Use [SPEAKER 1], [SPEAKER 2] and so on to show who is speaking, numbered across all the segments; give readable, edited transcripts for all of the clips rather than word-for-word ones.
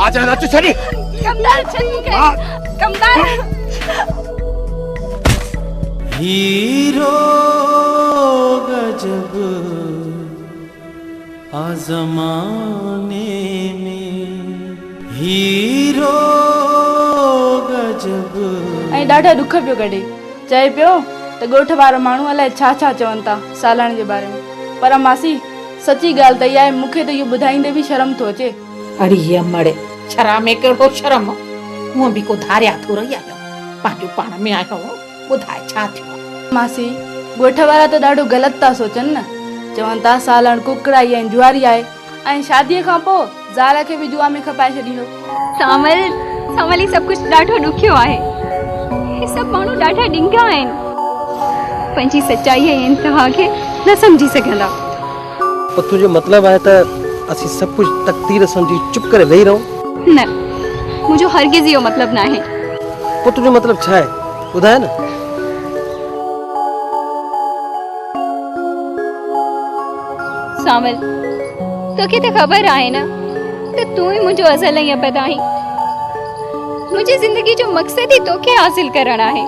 [SPEAKER 1] आज अचु छॾी
[SPEAKER 2] कमदार छॾ मूंखे कमदार
[SPEAKER 3] हीरो गजब आजमाने में हीरो गजब।
[SPEAKER 2] ऐं ॾाढा दुख पियो कढे चए पियो त ॻोठ वारा माण्हू अलाए छा छा चवनि था सालाणी जे बारे में पर मासी सची ॻाल्हि त इहा आहे मूंखे त इहो ॿुधाईंदे बि शर्म थो अचे।
[SPEAKER 4] अड़ी मड़े शरा में कहिड़ो शर्म हूअं बि को धारिया थो रही आहियो पंहिंजो पाण में आहियो ॿुधाए छा थियो।
[SPEAKER 2] मासी ॻोठ वारा त ॾाढो ग़लति था सोचनि न चवनि था सालण कुकड़ाई ऐं जुआरी आहे ऐं शादीअ खां पोइ ज़ाल खे बि जुआ में खपाए छॾींदो।
[SPEAKER 5] सामल ही सभु कुझु ॾाढो ॾुखियो आहे हे सभु माण्हू ॾाढा ॾिंगा आहिनि पंहिंजी सच्चाई ऐं इंतहा खे न सम्झी सघंदा।
[SPEAKER 6] पोइ तुंहिंजो मतिलबु आहे त असीं सभु कुझु तक़दीर सम्झी चुप करे वेही रहूं?
[SPEAKER 5] न मुंहिंजो हरगिज़ इहो मतिलबु न आहे।
[SPEAKER 6] पोइ तुंहिंजो मतिलबु छा आहे ॿुधाए न।
[SPEAKER 5] सामल तोखे त ख़बर आहे न त तूं ई मुंहिंजो अज़ल ऐं अबद आहीं। मुंहिंजी ज़िंदगी जो मक़सदु ई तोखे हासिल करणु आहे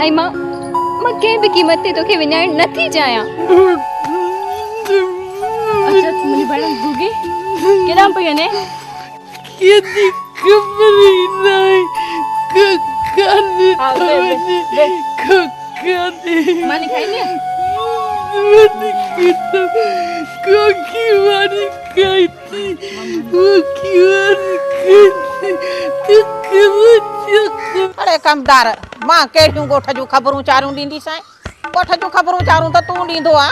[SPEAKER 5] ऐं मां कंहिं बि क़ीमत ते तोखे विञाइण नथी चाहियां।
[SPEAKER 2] अच्छा मुंहिंजी भेण भुगी केॾां पई वञे?
[SPEAKER 3] केॾी ख़बर ई न आहे
[SPEAKER 2] मानी खाईंदी
[SPEAKER 3] कोकी वारी खाई थी
[SPEAKER 4] अरे कमदार मां कहिड़ियूं ॻोठ जूं ख़बरूं चारूं ॾींदी सां ॻोठ जूं ख़बरूं चारूं त तूं ॾींदो आ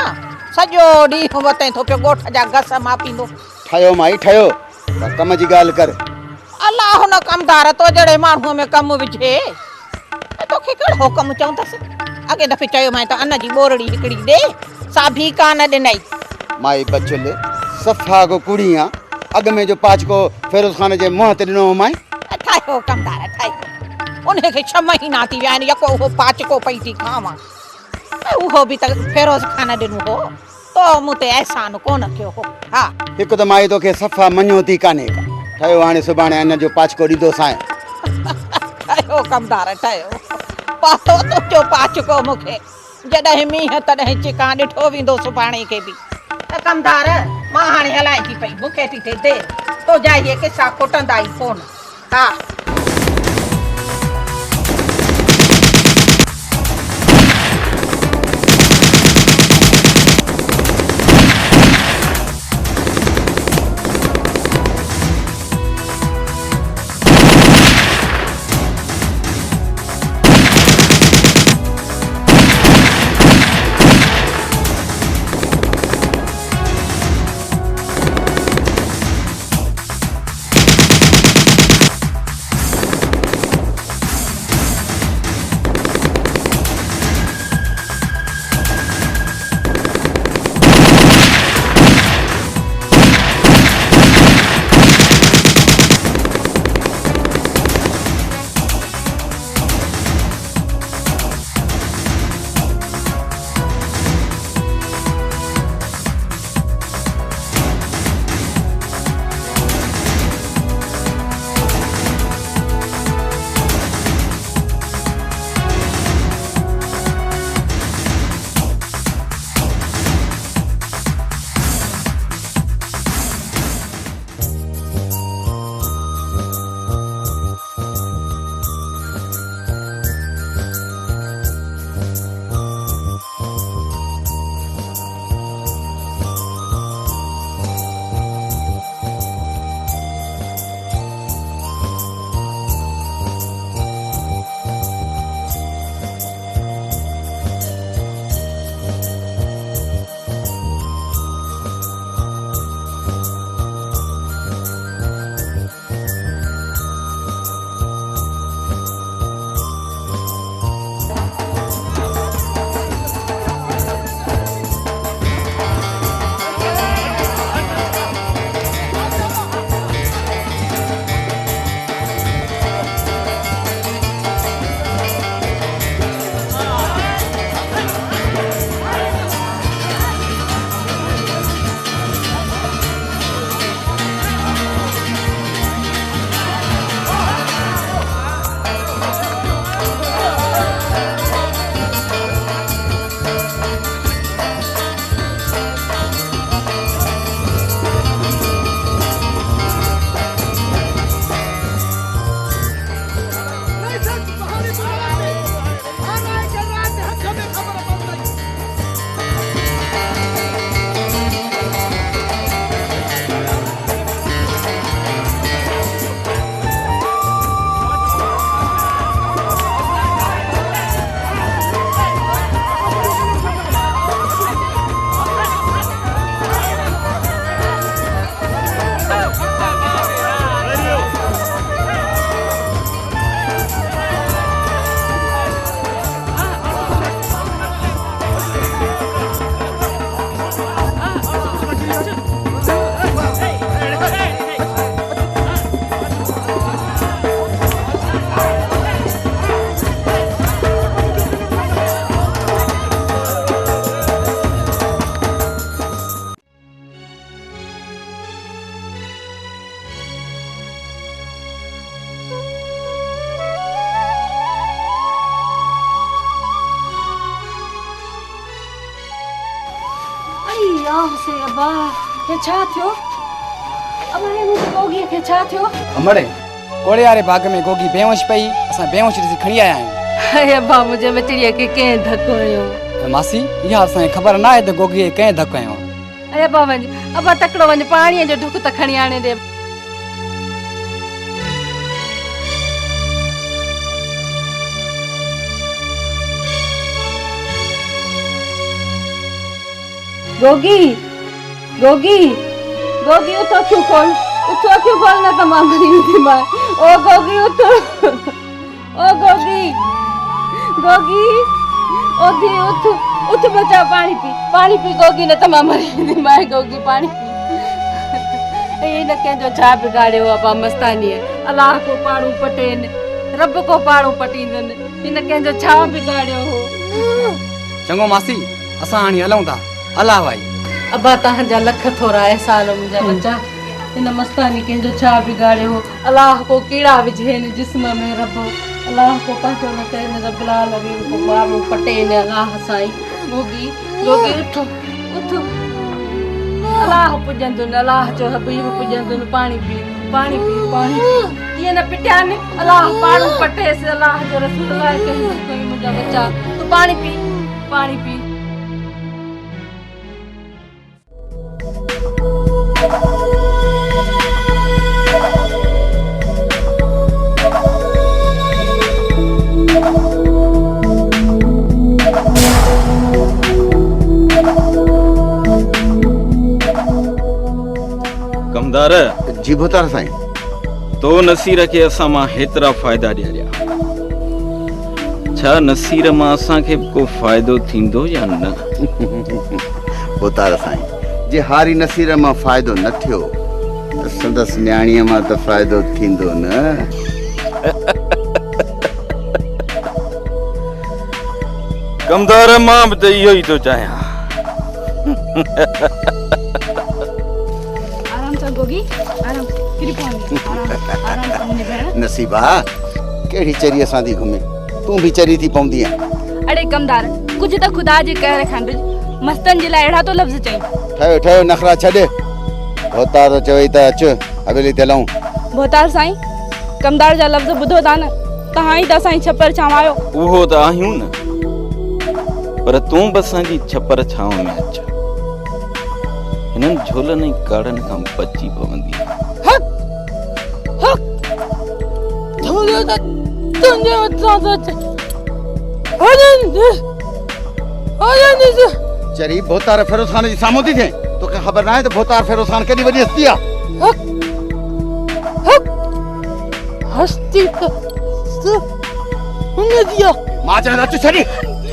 [SPEAKER 4] सॼो ॾींहुं वते थो पियो ॻोठ जा घस मापींदो।
[SPEAKER 1] ठहियो माई ठहियो कम जी ॻाल्हि कर।
[SPEAKER 4] अलाह हुन कमदार तो जहिड़े माण्हूअ में कमु विझे तोखे कहिड़ो कमु चऊं अथसि। अॻे दफ़े चयोमांइ त अन जी ॿोरड़ी हिकिड़ी ॾे सा भी कान ॾिनई।
[SPEAKER 1] माई बचल सफ़ा को कुड़ी आ अॻ में जो पाचको फिरोज खान जे मुंहं ते ॾिनो माई।
[SPEAKER 4] ठाहियो कमदार ठाहियो उनखे 6 महीना थी विया आहिनि यको उहो पाचको पई थी खावां उहो बि त फिरोज खान ॾिनो हो तो मूं ते एहसान कोन कयो हो। हा
[SPEAKER 1] हिकु त माई तोखे सफ़ा मञो थी कान्हे का ठहियो हाणे सुभाणे अन जो पाचको ॾींदो सां।
[SPEAKER 4] ठाहियो कमदार ठाहियो पातो तुंहिंजो पाचको मूंखे जॾहिं मींहं तॾहिं चिकां ॾिठो वेंदो सुभाणे खे बि। कमदार मां हाणे हलाए थी पई मूंखे थी थिए देरि तो जाइए किसा खुटंदा ई कोन। हा
[SPEAKER 2] अबा ये छा थियो? अबा ये मुझे गोगी के छा थियो?
[SPEAKER 7] अमड़े कोड़े वारे बाग में गोगी बेहोश पई असां बेहोश ॾिसी खणी आया आहियूं।
[SPEAKER 2] अरे अबा मुझे मचड़िया के के धक्को यो।
[SPEAKER 7] मासी इहा असांखे ख़बर न आहे त गोगी कंहिं धक कयो।
[SPEAKER 2] अरे अबा वञ अबा तकड़ो वञ पाणी जो ढुक त खणी आणे दे। गोगी गोगी गोगी उठ क्यों खोल ना तो मां मरी थी मां। ओ गोगी उठ ओ गोगी गोगी ओ दी उठ उठ बचा पानी पी गोगी न तो मां मरी थी मां। गोगी पानी पी ये न के जो छा बिगाड़ियो अबा मस्तानी अल्लाह को पाड़ू पटेन रब को पाड़ू पटींदन इन के जो छा बिगाड़ियो हो।
[SPEAKER 7] चंगो मासी असां हाणे हलूं था। अल्लाह भाई
[SPEAKER 2] अबा तहांजा लख थोरा एहसान मुंहिंजा बच्चा इन मस्तानी कंहिंजो छा बिगाड़ियो हो। अल्लाह को कीड़ा विझे न जिस्म में रब अल्लाह को पंहिंजो न करे न रब लालमीन को माण्हू पटे न अल्लाह साईं। गोगी गोगी उठ उठ अल्लाह पुॼंदुनि अल्लाह जो हबीब पुॼंदुनि। पाणी पी ये न पिटिया न अल्लाह पाड़ू पटेस अल्लाह जो रसूल अल्लाह कहीं कोई मुंहिंजा बच्चा तू पाणी पी।
[SPEAKER 8] कमदार
[SPEAKER 1] जी भोतार साईं।
[SPEAKER 8] तो नसीर के असां मां हेतरा फ़ाइदा ॾिया छा नसीर मां असांखे को फ़ाइदो थींदो या न?
[SPEAKER 1] भोतार साईं जे हारी नसीर मां फ़ाइदो न थियो त संदसि न्याणीअ मां त फ़ाइदो थींदो न।
[SPEAKER 8] कमदार मां बि त इहो ई थो चाहियां।
[SPEAKER 2] गोगी आराम किरी पवंदी आराम सां मुंहिंजी भेण।
[SPEAKER 1] नसीबा कहिड़ी चरी असां थी घुमे तूं भी चरी थी पवंदी आहे।
[SPEAKER 2] अड़े कमदार कुछ तो खुदा जे कहर खंड मस्तन जे लाइ अहिड़ा तो लफ़्ज़ चई।
[SPEAKER 1] ठयो नखरा छॾ। भोतार चवई त अच हवेली ते हलूं।
[SPEAKER 2] भोतार साईं कमदार जा लफ़्ज़ ॿुधो था न तहां ई त असांजी छपर छावायो।
[SPEAKER 8] उहो त आहियूं न पर तूं बि असांजी छपर छांव में अच हिननि झोलनि ऐं काड़नि खां बची पवंदी।
[SPEAKER 1] चरी भोतार फिरोज खान जी साम्हूं थी थिए तोखे ख़बर न आहे त भोतार फिरोज खान केॾी वॾी हस्ती आहे।
[SPEAKER 3] हस्ती त हुन जी
[SPEAKER 1] मां चवंदा अच छॾी।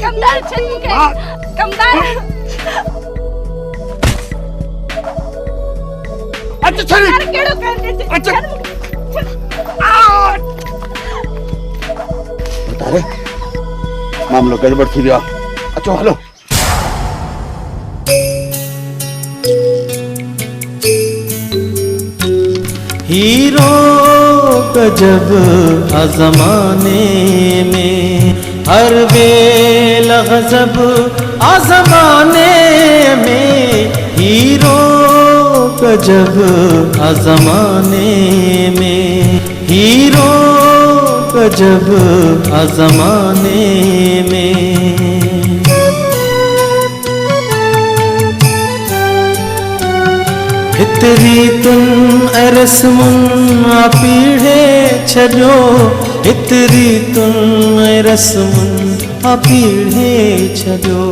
[SPEAKER 2] कमदार छॾ मूंखे कमदार
[SPEAKER 1] अच छॾी।
[SPEAKER 2] केड़ो कर दे
[SPEAKER 1] अच भोतारे मामलो गड़बड़ थी वियो आहे। अचो हलो।
[SPEAKER 9] हीरो गजब आज़माने में हर बेल गजब आज़माने में हीरो गजब आज़माने में हीरो गजब आज़माने में। हितरी तुन रस्मुन पीढ़े छजो हितरी तुन रस्मुन पीढ़े छजो।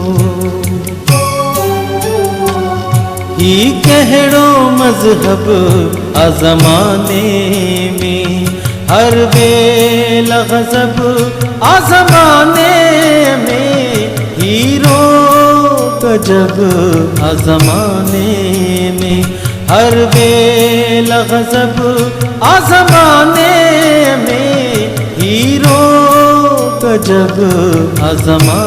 [SPEAKER 9] ही कहिड़ो मज़हब आज़माने में हर बेल गज़ब आज़माने में हीरो गजब आज़माने में हर बेल गज़ब आज़माने में हीरो गजब आज़माने